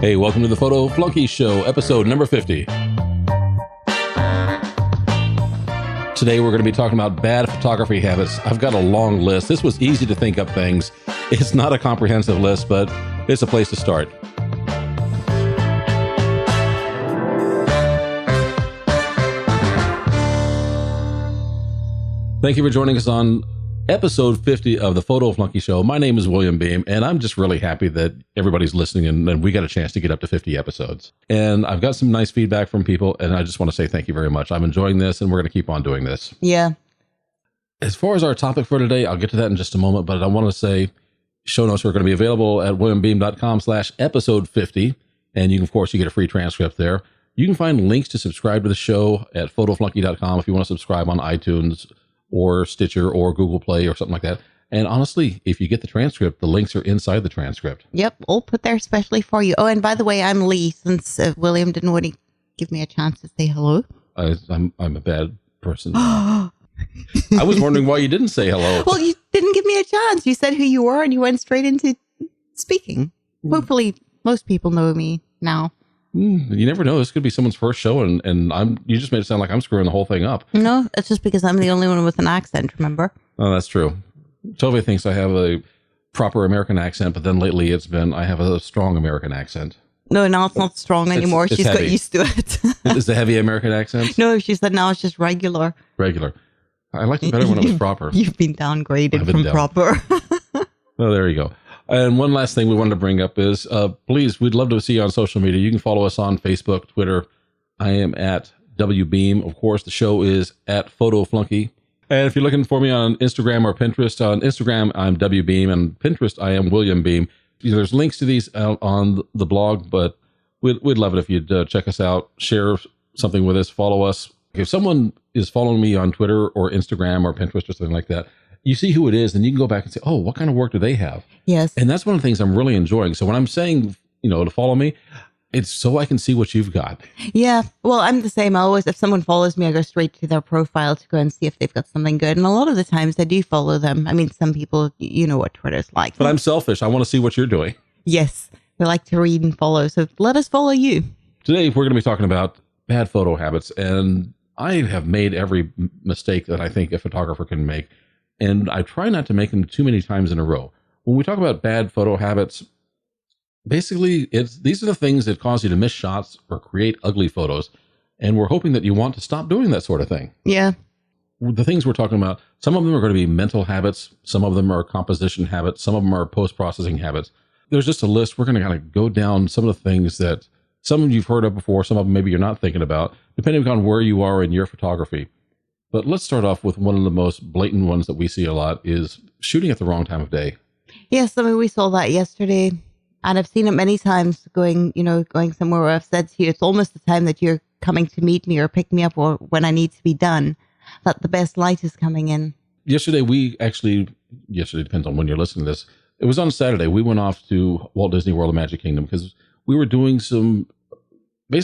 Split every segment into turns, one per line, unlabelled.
Hey, welcome to the Photo Flunky Show, episode number 50. Today we're going to be talking about bad photography habits. I've got a long list. This was easy to think up things. It's not a comprehensive list, but it's a place to start. Thank you for joining us on episode 50 of the Photo Flunky Show. My name is William Beem, and I'm just really happy that everybody's listening and we got a chance to get up to 50 episodes. And I've got some nice feedback from people, and I just want to say thank you very much. I'm enjoying this, and we're going to keep on doing this.
Yeah.
As far as our topic for today, I'll get to that in just a moment, but I want to say show notes are going to be available at williambeem.com/episode 50. And you can, of course, you get a free transcript there. You can find links to subscribe to the show at photoflunky.com if you want to subscribe on iTunes or Stitcher or Google Play or something like that. And honestly, if you get the transcript, the links are inside the transcript.
Yep, all put there especially for you. Oh, and by the way, I'm Lee, since William didn't want to give me a chance to say hello.
I'm a bad person. I was wondering why you didn't say hello.
Well, you didn't give me a chance. You said who you were and you went straight into speaking. Hopefully, most people know me now.
You never know. This could be someone's first show, and you just made it sound like I'm screwing the whole thing up.
No, it's just because I'm the only one with an accent, remember?
Oh, that's true. Tove thinks I have a proper American accent, but then lately it's been, I have a strong American accent.
No, now it's not strong anymore. She's got used to it.
Is the heavy American accent?
No, she said now it's just regular.
Regular. I liked it better when it was proper.
You've been downgraded from proper.
Well, there you go. And one last thing we wanted to bring up is, please, we'd love to see you on social media. You can follow us on Facebook, Twitter. I am at WBeam. Of course, the show is at Photo Flunky. And if you're looking for me on Instagram or Pinterest, on Instagram, I'm WBeam, and Pinterest, I am William Beem. There's links to these out on the blog, but we'd love it if you'd check us out, share something with us, follow us. If someone is following me on Twitter or Instagram or Pinterest or something like that, you see who it is, and you can go back and say, oh, what kind of work do they have?
Yes.
And that's one of the things I'm really enjoying. So when I'm saying, to follow me, it's so I can see what you've got. Yeah.
Well, I'm the same. I always, if someone follows me, I go straight to their profile to go and see if they've got something good. And a lot of the times I do follow them. I mean, some people, you know what Twitter's like.
But I'm selfish. I want to see what you're doing.
Yes. We like to read and follow. So let us follow you.
Today, we're going to be talking about bad photo habits. And I have made every mistake that I think a photographer can make. And I try not to make them too many times in a row. When we talk about bad photo habits, basically, these are the things that cause you to miss shots or create ugly photos. And we're hoping that you want to stop doing that sort of thing.
Yeah.
The things we're talking about, some of them are going to be mental habits. Some of them are composition habits. Some of them are post-processing habits. There's just a list. We're going to kind of go down some of the things that some of you've heard of before. Some of them maybe you're not thinking about, depending on where you are in your photography. But let's start off with one of the most blatant ones that we see a lot is shooting at the wrong time of day.
Yes, I mean, we saw that yesterday, and I've seen it many times going somewhere where I've said to you, it's almost the time that you're coming to meet me or pick me up or when I need to be done, that the best light is coming in. Yesterday
depends on when you're listening to this. It was on Saturday. We went off to Walt Disney World of Magic Kingdom because we were doing we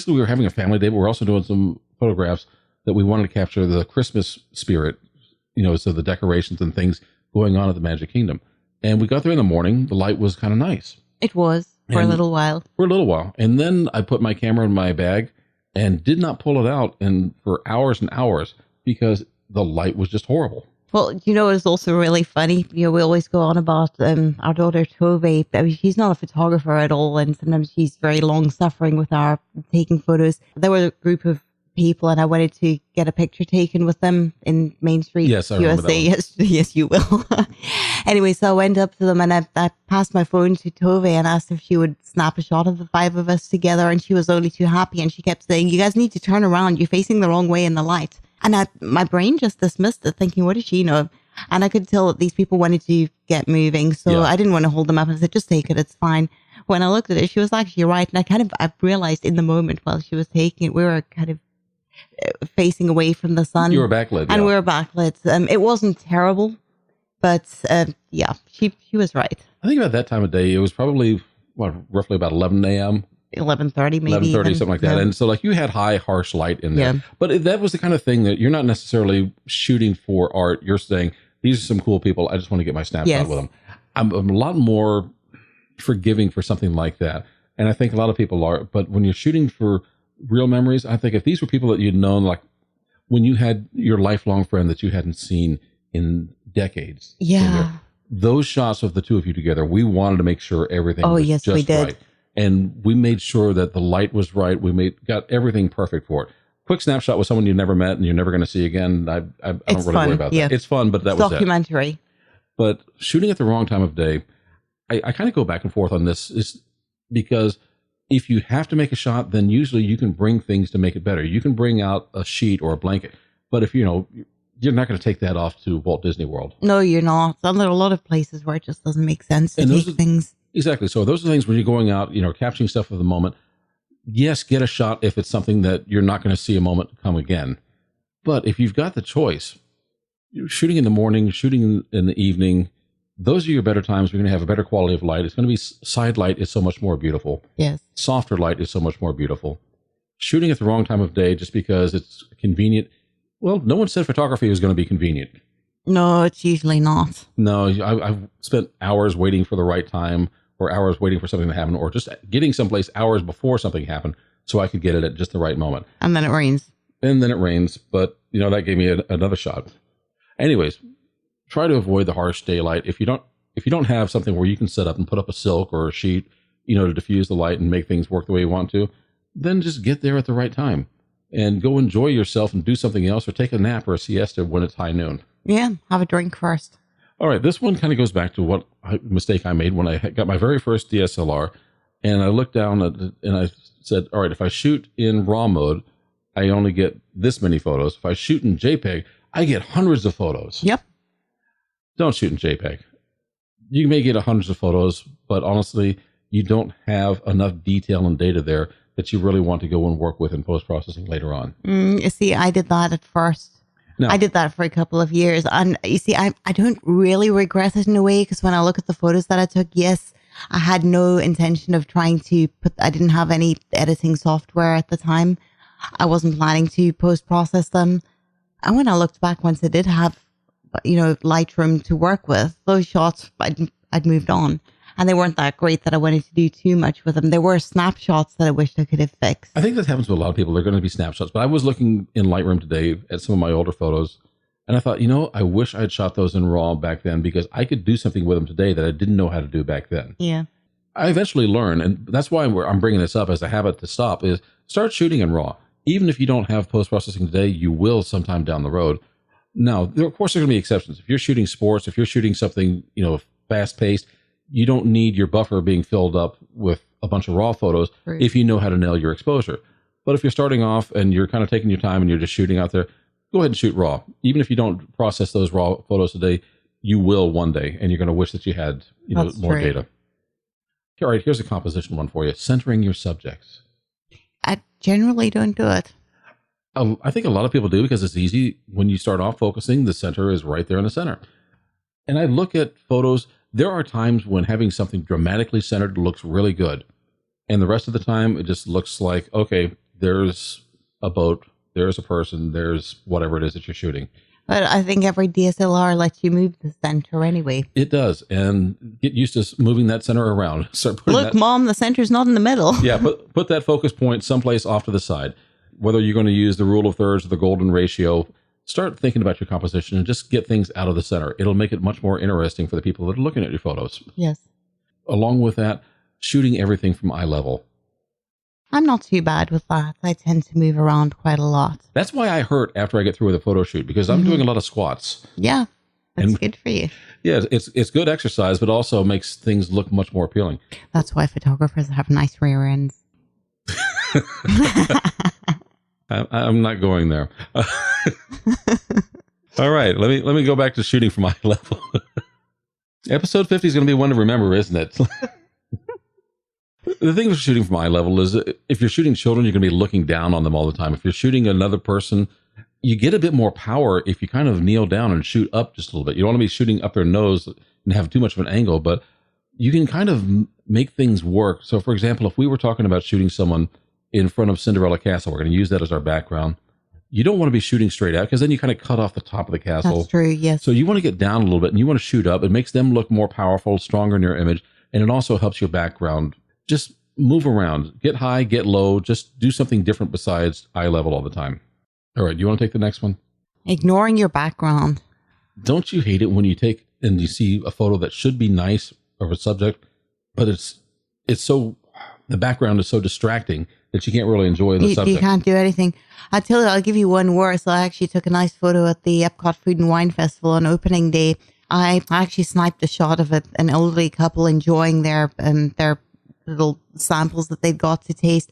were having a family day, but we're also doing some photographs that we wanted to capture the Christmas spirit, so the decorations and things going on at the Magic Kingdom. And we got there in the morning. The light was kind of nice.
It was for a little while.
And then I put my camera in my bag and did not pull it out for hours and hours because the light was just horrible.
Well, it's also really funny. We always go on about our daughter Tove. I mean, she's not a photographer at all, and sometimes she's very long-suffering with our taking photos. There were a group of people, and I wanted to get a picture taken with them in Main Street,
yes, I remember
USA. Yes, you will. Anyway, so I went up to them and I passed my phone to Tove and asked if she would snap a shot of the five of us together, and she was only too happy, and she kept saying, you guys need to turn around. You're facing the wrong way in the light. And my brain just dismissed it, thinking, what does she know? And I could tell that these people wanted to get moving, so I didn't want to hold them up. I said, just take it, it's fine. When I looked at it, she was actually right, and I realized in the moment while she was taking it, we were kind of facing away from the sun.
You were backlit.
And we were backlit. It wasn't terrible, but she was right.
I think about that time of day, it was probably roughly about 11 a.m.
11:30 maybe.
11:30, something like that. Yeah. And so you had high, harsh light in there. Yeah. But that was the kind of thing that you're not necessarily shooting for art. You're saying, these are some cool people. I just want to get my snapshot with them. I'm a lot more forgiving for something like that. And I think a lot of people are. But when you're shooting for real memories, I think if these were people that you'd known, like when you had your lifelong friend that you hadn't seen in decades.
Yeah.
Those shots of the two of you together, we wanted to make sure everything was
yes,
just
we did.
right. And we made sure that the light was right. We got everything perfect for it. Quick snapshot with someone you never met and you're never going to see again. I don't really worry about that. It's fun, but that was
documentary.
But shooting at the wrong time of day, I kind of go back and forth on this, is because if you have to make a shot, then usually you can bring things to make it better. You can bring out a sheet or a blanket. But if you're not going to take that off to Walt Disney World.
No, you're not. And there are a lot of places where it just doesn't make sense to take things.
Exactly. So those are things when you're going out, capturing stuff of the moment. Yes, get a shot if it's something that you're not going to see a moment come again. But if you've got the choice, shooting in the morning, shooting in the evening, those are your better times. You're going to have a better quality of light. It's going to be side light is so much more beautiful.
Yes.
Softer light is so much more beautiful. Shooting at the wrong time of day just because it's convenient. Well, no one said photography was going to be convenient.
No, it's usually not.
No, I've spent hours waiting for the right time, or hours waiting for something to happen, or just getting someplace hours before something happened so I could get it at just the right moment.
And then it rains.
But that gave me another shot. Anyways, try to avoid the harsh daylight. If you don't have something where you can set up and put up a silk or a sheet, to diffuse the light and make things work the way you want to, then just get there at the right time and go enjoy yourself and do something else, or take a nap or a siesta when it's high noon.
Yeah, have a drink first.
All right, this one kind of goes back to what mistake I made when I got my very first DSLR, and I looked down and I said, all right, if I shoot in RAW mode, I only get this many photos. If I shoot in JPEG, I get hundreds of photos.
Yep.
Don't shoot in JPEG. You may get hundreds of photos, but honestly, you don't have enough detail and data there that you really want to go and work with in post-processing later on.
You see, I did that at first. No. I did that for a couple of years. And you see, I don't really regret it in a way, because when I look at the photos that I took, yes, I had no intention of trying to I didn't have any editing software at the time. I wasn't planning to post-process them. And when I looked back, once I did have, Lightroom to work with, those shots, I'd moved on. And they weren't that great that I wanted to do too much with them. There were snapshots that I wished I could have fixed.
I think that happens with a lot of people. They're going to be snapshots. But I was looking in Lightroom today at some of my older photos, and I thought, I wish I had shot those in RAW back then, because I could do something with them today that I didn't know how to do back then.
Yeah.
I eventually learned, and that's why I'm bringing this up as a habit to stop, is start shooting in RAW. Even if you don't have post-processing today, you will sometime down the road. Now, of course, there are going to be exceptions. If you're shooting sports, if you're shooting something, fast-paced, you don't need your buffer being filled up with a bunch of RAW photos if you know how to nail your exposure. But if you're starting off and you're kind of taking your time and you're just shooting out there, go ahead and shoot RAW. Even if you don't process those RAW photos today, you will one day, and you're going to wish that you had more data. All right, here's a composition one for you. Centering your subjects.
I generally don't do it.
I think a lot of people do, because it's easy. When you start off focusing, the center is right there in the center. And I look at photos. There are times when having something dramatically centered looks really good. And the rest of the time, it just looks like, okay, there's a boat, there's a person, there's whatever it is that you're shooting.
But I think every DSLR lets you move the center anyway.
It does. And get used to moving that center around.
Look, Mom, the center's not in the middle.
Yeah, put that focus point someplace off to the side. Whether you're going to use the rule of thirds or the golden ratio, start thinking about your composition and just get things out of the center. It'll make it much more interesting for the people that are looking at your photos.
Yes.
Along with that, shooting everything from eye level.
I'm not too bad with that. I tend to move around quite a lot.
That's why I hurt after I get through with a photo shoot, because I'm doing a lot of squats.
Yeah, that's good for you.
Yeah, it's good exercise, but also makes things look much more appealing.
That's why photographers have nice rear ends.
I'm not going there. All right, let me go back to shooting from eye level. Episode 50 is going to be one to remember, isn't it? The thing with shooting from eye level is, if you're shooting children, you're going to be looking down on them all the time. If you're shooting another person, you get a bit more power if you kind of kneel down and shoot up just a little bit. You don't want to be shooting up their nose and have too much of an angle, but you can kind of make things work. So, for example, if we were talking about shooting someone in front of Cinderella Castle, we're going to use that as our background. You don't want to be shooting straight out, because then you kind of cut off the top of the castle.
That's true, yes.
So you want to get down a little bit and you want to shoot up. It makes them look more powerful, stronger in your image, and it also helps your background just move around, get high, get low, just do something different besides eye level all the time. All right, you want to take the next one?
Ignoring your background.
Don't you hate it when you take and you see a photo that should be nice of a subject, but it's so, the background is so distracting that you can't really enjoy the subject.
You can't do anything. I tell you, I'll give you one worse. I actually took a nice photo at the Epcot Food and Wine Festival on opening day. I actually sniped a shot of an elderly couple enjoying their little samples that they'd got to taste.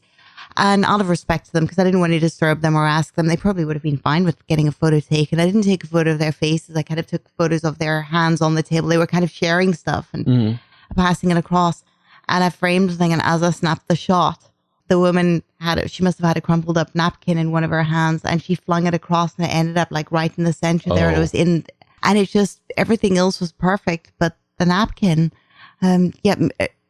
And out of respect to them, because I didn't want to disturb them or ask them, they probably would have been fine with getting a photo taken. I didn't take a photo of their faces. I kind of took photos of their hands on the table. They were kind of sharing stuff and passing it across. And I framed the thing, and as I snapped the shot, the woman she must have had a crumpled up napkin in one of her hands, and she flung it across, and it ended up like right in the center there. It was in, and it just, everything else was perfect, but the napkin,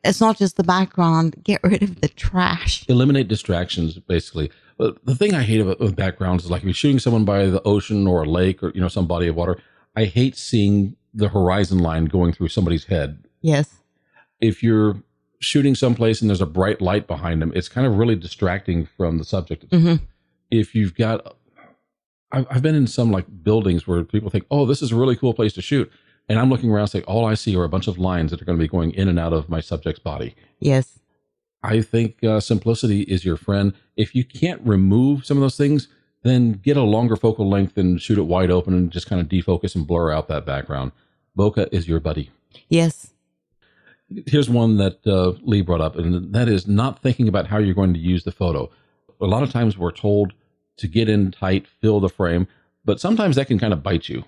it's not just the background. Get rid of the trash.
Eliminate distractions, basically. But the thing I hate about with backgrounds is like if you're shooting someone by the ocean or a lake or, some body of water, I hate seeing the horizon line going through somebody's head.
Yes.
If you're shooting someplace and there's a bright light behind them, it's kind of really distracting from the subject. If you've got, I've been in some like buildings where people think, oh, this is a really cool place to shoot. And I'm looking around saying, all I see are a bunch of lines that are going to be going in and out of my subject's body.
Yes.
I think simplicity is your friend. If you can't remove some of those things, then get a longer focal length and shoot it wide open and just kind of defocus and blur out that background. Bokeh is your buddy.
Yes.
Here's one that Lee brought up, and that is not thinking about how you're going to use the photo. A lot of times we're told to get in tight, fill the frame, but sometimes that can kind of bite you.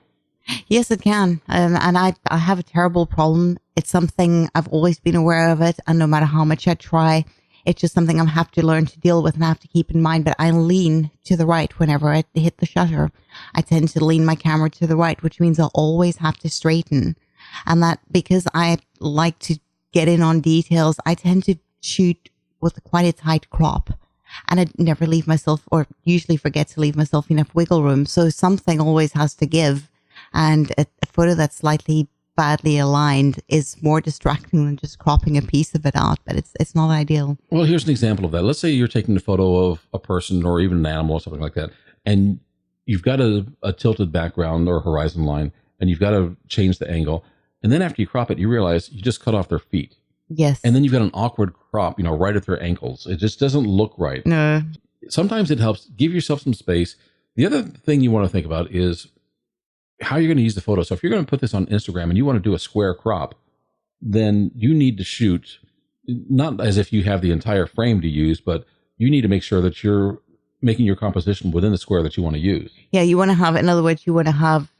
Yes, it can. And I have a terrible problem. It's something I've always been aware of it. And no matter how much I try, it's just something I have to learn to deal with and I have to keep in mind. But I lean to the right whenever I hit the shutter. I tend to lean my camera to the right, which means I'll always have to straighten. And that because I like to get in on details, I tend to shoot with quite a tight crop. And I never leave myself, or usually forget to leave myself enough wiggle room. So something always has to give. And a photo that's slightly badly aligned is more distracting than just cropping a piece of it out, but it's not ideal.
Well, here's an example of that. Let's say you're taking a photo of a person or even an animal or something like that, and you've got a tilted background or horizon line, and you've got to change the angle. And then after you crop it, you realize you just cut off their feet.
Yes.
And then you've got an awkward crop, right at their ankles. It just doesn't look right.
No.
Sometimes it helps. Give yourself some space. The other thing you want to think about is how you're going to use the photo. So if you're going to put this on Instagram and you want to do a square crop, then you need to shoot, not as if you have the entire frame to use, but you need to make sure that you're making your composition within the square that you want to use. Yeah,
you want to have, in other words, you want to have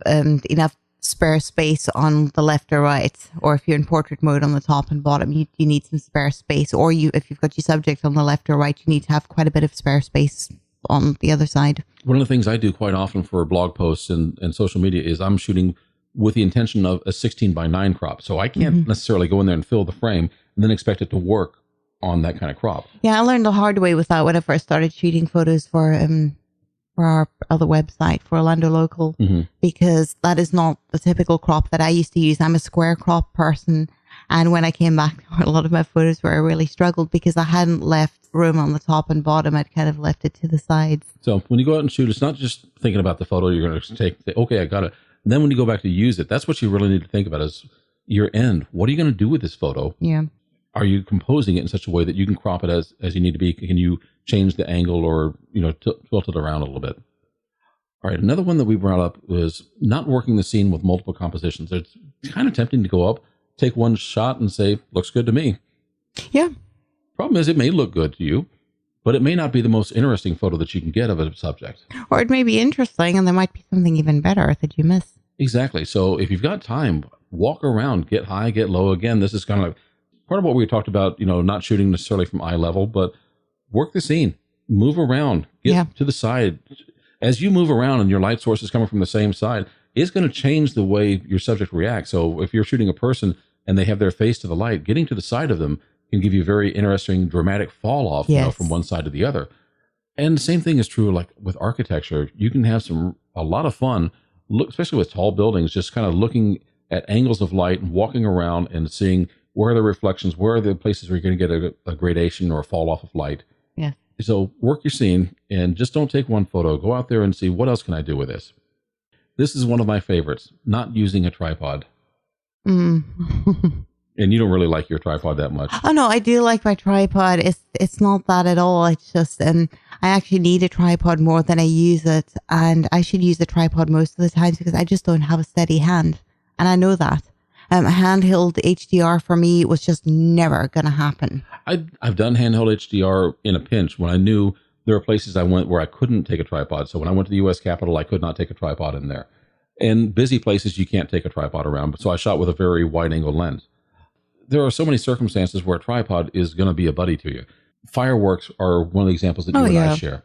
enough spare space on the left or right, or if you're in portrait mode on the top and bottom, you need some spare space, or if you've got your subject on the left or right, you need to have quite a bit of spare space on the other side.
One of the things I do quite often for blog posts and social media is I'm shooting with the intention of a 16:9 crop. So I can't necessarily go in there and fill the frame and then expect it to work on that kind of crop.
Yeah, I learned the hard way with that when I first started shooting photos for our other website, for Orlando Local, because that is not the typical crop that I used to use. I'm a square crop person. And when I came back, a lot of my photos where I really struggled because I hadn't left room on the top and bottom. I'd kind of left it to the sides.
So when you go out and shoot, it's not just thinking about the photo you're going to take, okay, I got it. And then when you go back to use it, that's what you really need to think about is your end. What are you going to do with this photo?
Yeah.
Are you composing it in such a way that you can crop it as you need to be? Can you change the angle or, tilt it around a little bit? All right. Another one that we brought up was not working the scene with multiple compositions. It's kind of tempting to go up, take one shot and say, looks good to me.
Yeah.
Problem is, it may look good to you, but it may not be the most interesting photo that you can get of a subject.
Or it may be interesting and there might be something even better that you miss.
Exactly. So if you've got time, walk around, get high, get low. Again, this is kind of like part of what we talked about, not shooting necessarily from eye level, but work the scene, move around, get to the side. As you move around and your light source is coming from the same side, it's going to change the way your subject reacts. So if you're shooting a person and they have their face to the light, getting to the side of them can give you a very interesting, dramatic fall off from one side to the other. And the same thing is true like with architecture. You can have a lot of fun, especially with tall buildings, just kind of looking at angles of light and walking around and seeing where are the reflections, where are the places where you're going to get a gradation or a fall off of light.
Yes.
So work your scene and just don't take one photo. Go out there and see what else can I do with this. This is one of my favorites, not using a tripod.
Mm.
And you don't really like your tripod that much.
Oh no, I do like my tripod. It's not that at all. It's just I actually need a tripod more than I use it, and I should use a tripod most of the times because I just don't have a steady hand, and I know that. Handheld HDR for me was just never going to happen.
I've done handheld HDR in a pinch when I knew there were places I went where I couldn't take a tripod. So when I went to the U.S. Capitol, I could not take a tripod in there. And busy places, you can't take a tripod around. So I shot with a very wide angle lens. There are so many circumstances where a tripod is going to be a buddy to you. Fireworks are one of the examples that you and I share.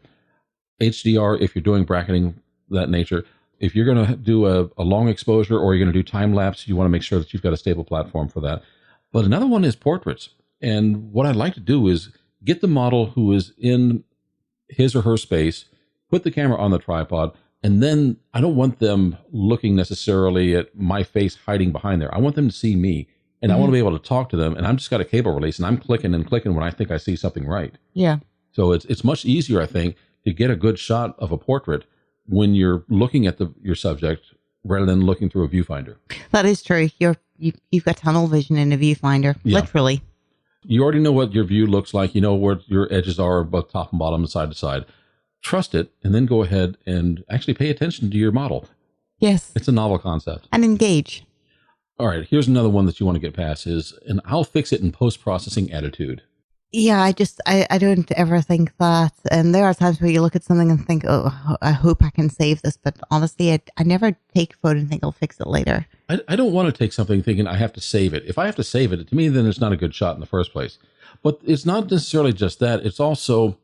HDR, if you're doing bracketing that nature, if you're going to do a long exposure or you're going to do time lapse, you want to make sure that you've got a stable platform for that. But another one is portraits. And what I'd like to do is get the model who is in his or her space, put the camera on the tripod, and then I don't want them looking necessarily at my face hiding behind there. I want them to see me, and I want to be able to talk to them. And I'm just got a cable release, and I'm clicking and clicking when I think I see something right.
Yeah.
So it's much easier, I think, to get a good shot of a portrait when you're looking at your subject rather than looking through a viewfinder.
That is true. You've got tunnel vision in a viewfinder, literally.
You already know what your view looks like. You know where your edges are, both top and bottom and side to side. Trust it, and then go ahead and actually pay attention to your model.
Yes.
It's a novel concept.
And engage.
All right, here's another one that you want to get past is an I'll fix it in post-processing attitude.
Yeah, I don't ever think that. And there are times where you look at something and think, oh, I hope I can save this. But honestly, I never take a photo and think I'll fix it later.
I don't want to take something thinking I have to save it. If I have to save it, to me, then it's not a good shot in the first place. But it's not necessarily just that. It's also,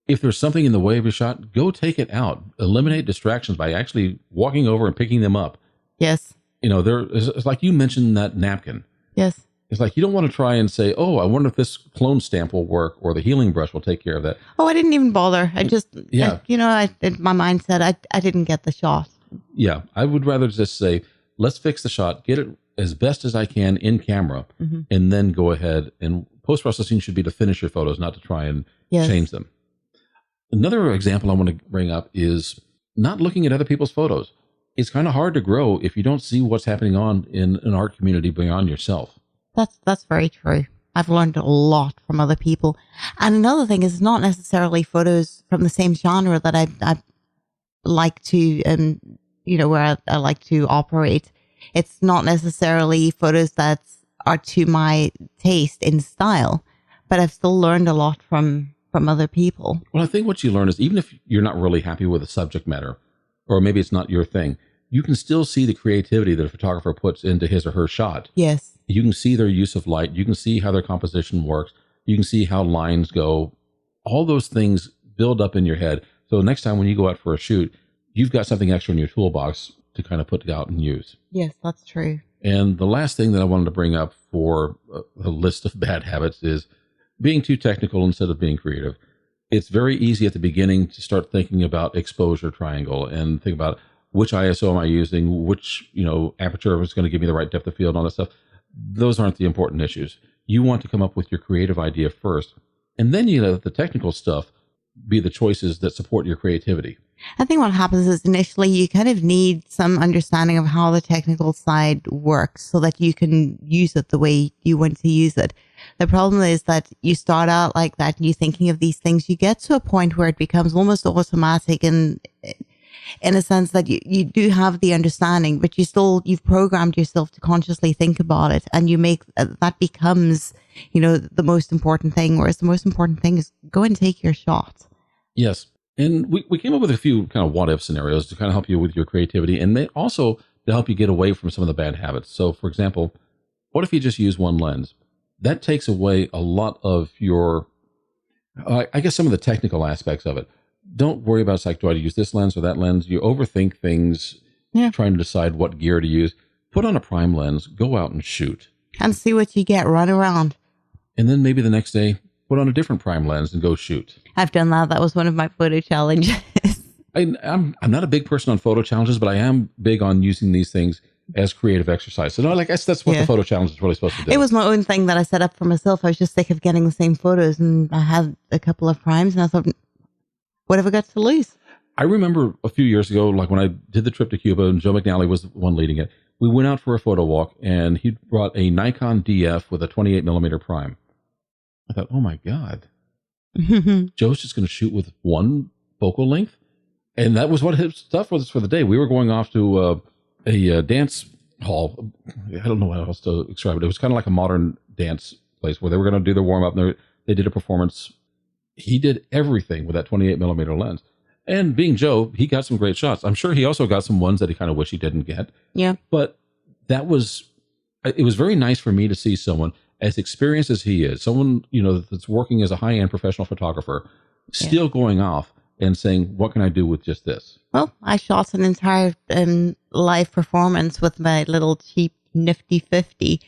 if there's something in the way of your shot, go take it out. Eliminate distractions by actually walking over and picking them up.
Yes.
You know, it's like you mentioned that napkin.
Yes.
It's like you don't want to try and say, oh, I wonder if this clone stamp will work or the healing brush will take care of that.
Oh, I didn't even bother. I just, my mind said I didn't get the shot.
Yeah, I would rather just say, let's fix the shot, get it as best as I can in camera, and then go ahead. And post-processing should be to finish your photos, not to try and change them. Another example I want to bring up is not looking at other people's photos. It's kind of hard to grow if you don't see what's happening on in an art community beyond yourself.
That's very true. I've learned a lot from other people. And another thing is not necessarily photos from the same genre that I like to, where I like to operate. It's not necessarily photos that are to my taste in style, but I've still learned a lot from other people.
Well, I think what you learn is even if you're not really happy with the subject matter, or maybe it's not your thing, you can still see the creativity that a photographer puts into his or her shot.
Yes.
You can see their use of light. You can see how their composition works. You can see how lines go. All those things build up in your head. So next time when you go out for a shoot, you've got something extra in your toolbox to kind of put out and use.
Yes, that's true.
And the last thing that I wanted to bring up for a list of bad habits is being too technical instead of being creative. It's very easy at the beginning to start thinking about exposure triangle and think about which ISO am I using, which aperture is going to give me the right depth of field and all that stuff. Those aren't the important issues. You want to come up with your creative idea first, and then you let the technical stuff be the choices that support your creativity.
I think what happens is initially you kind of need some understanding of how the technical side works so that you can use it the way you want to use it. The problem is that you start out like that and you're thinking of these things. You get to a point where it becomes almost automatic and in a sense that you do have the understanding, but you've programmed yourself to consciously think about it, and you make that becomes, the most important thing. Whereas the most important thing is go and take your shot. Yes.
And we came up with a few kind of what if scenarios to kind of help you with your creativity and also to help you get away from some of the bad habits. So for example, what if you just use one lens? That takes away a lot of your, I guess some of the technical aspects of it. Don't worry about, it's like, do I use this lens or that lens? You overthink things, trying to decide what gear to use. Put on a prime lens, go out and shoot.
And see what you get, run around.
And then maybe the next day, put on a different prime lens and go shoot.
I've done that. That was one of my photo challenges.
I'm not a big person on photo challenges, but I am big on using these things as creative exercise. So no, I guess that's what the photo challenge is really supposed to do.
It was my own thing that I set up for myself. I was just sick of getting the same photos, and I had a couple of primes, and I thought, what have I got to lose?
I remember a few years ago, like when I did the trip to Cuba and Joe McNally was the one leading it, we went out for a photo walk and he brought a Nikon DF with a 28 millimeter prime. I thought, oh my God, Joe's just going to shoot with one focal length. And that was what his stuff was for the day. We were going off to a dance hall. I don't know how else to describe it. It was kind of like a modern dance place where they were going to do their warm up. And they did a performance. He did everything with that 28 millimeter lens. And being Joe, he got some great shots. I'm sure he also got some ones that he kind of wished he didn't get.
Yeah.
But it was very nice for me to see someone as experienced as he is, someone, that's working as a high-end professional photographer, still going off and saying, what can I do with just this?
Well, I shot an entire live performance with my little cheap nifty 50.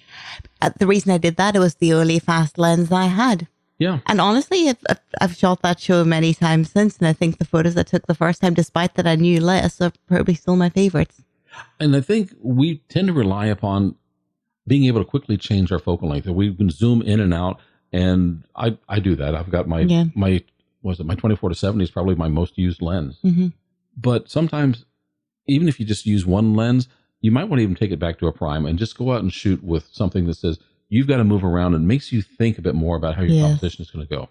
The reason I did that, it was the only fast lens I had.
Yeah.
And honestly, I've shot that show many times since, and I think the photos I took the first time, despite that I knew less, are probably still my favorites.
And I think we tend to rely upon being able to quickly change our focal length. We can zoom in and out, and I do that. I've got my 24-70 is probably my most used lens.
Mm-hmm.
But sometimes, even if you just use one lens, you might want to even take it back to a prime and just go out and shoot with something that says, you've got to move around and makes you think a bit more about how your composition is going to go.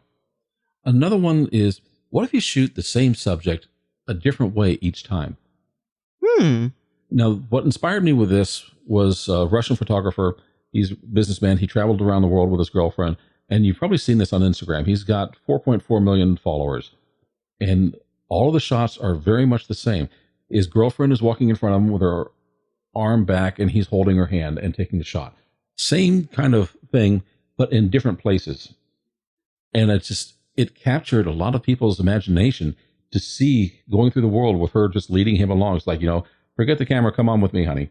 Another one is, what if you shoot the same subject a different way each time? Now, what inspired me with this was a Russian photographer. He's a businessman. He traveled around the world with his girlfriend. And you've probably seen this on Instagram. He's got 4.4 million followers. And all of the shots are very much the same. His girlfriend is walking in front of him with her arm back, and he's holding her hand and taking the shot. Same kind of thing, but in different places. And it captured a lot of people's imagination to see going through the world with her just leading him along. It's like, forget the camera, come on with me, honey.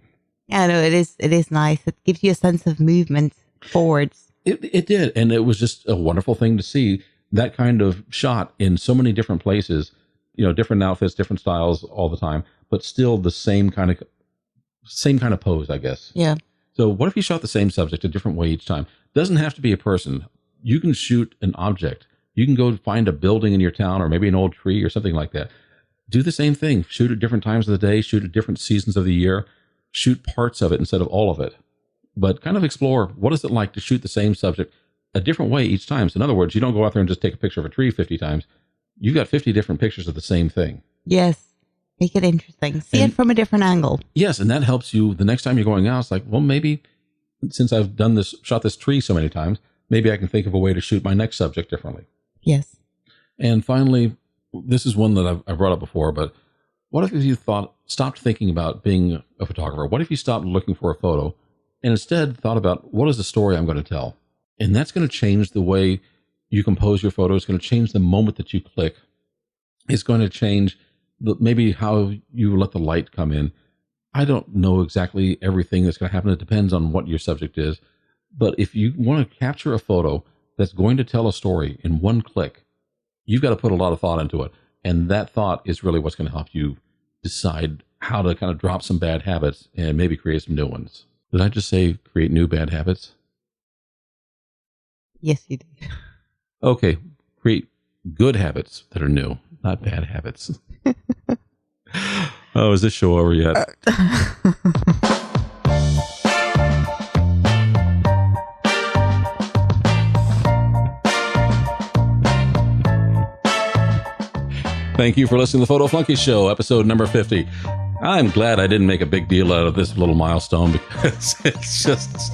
Yeah, no, it is nice. It gives you a sense of movement forwards.
It did. And it was just a wonderful thing to see that kind of shot in so many different places, different outfits, different styles all the time, but still the same kind of pose, I guess.
Yeah.
So what if you shot the same subject a different way each time? Doesn't have to be a person. You can shoot an object. You can go find a building in your town or maybe an old tree or something like that. Do the same thing. Shoot at different times of the day. Shoot at different seasons of the year. Shoot parts of it instead of all of it. But kind of explore, what is it like to shoot the same subject a different way each time? So in other words, you don't go out there and just take a picture of a tree 50 times. You've got 50 different pictures of the same thing.
Yes. Make it interesting. See it from a different angle.
Yes, and that helps you the next time you're going out. It's like, well, maybe since I've shot this tree so many times, maybe I can think of a way to shoot my next subject differently.
Yes.
And finally, this is one that I've brought up before, but what if you stopped thinking about being a photographer? What if you stopped looking for a photo and instead thought about, what is the story I'm going to tell? And that's going to change the way you compose your photo. It's going to change the moment that you click. It's going to change maybe how you let the light come in. I don't know exactly everything that's going to happen. It depends on what your subject is. But if you want to capture a photo that's going to tell a story in one click, you've got to put a lot of thought into it. And that thought is really what's going to help you decide how to kind of drop some bad habits and maybe create some new ones. Did I just say create new bad habits?
Yes, you did.
Okay. Create good habits that are new, not bad habits. Oh, is this show over yet? Thank you for listening to the Photo Flunky Show, episode number 50. I'm glad I didn't make a big deal out of this little milestone because it just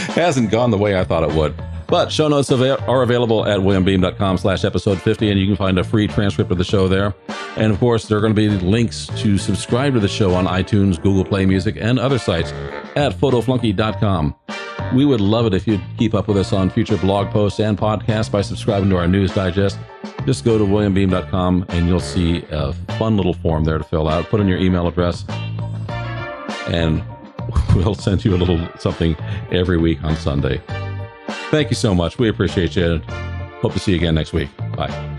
hasn't gone the way I thought it would. But show notes are available at williambeem.com/episode 50, and you can find a free transcript of the show there. And of course, there are going to be links to subscribe to the show on iTunes, Google Play Music, and other sites at photoflunky.com. We would love it if you'd keep up with us on future blog posts and podcasts by subscribing to our news digest. Just go to williambeem.com and you'll see a fun little form there to fill out. Put in your email address and we'll send you a little something every week on Sunday. Thank you so much. We appreciate you. Hope to see you again next week. Bye.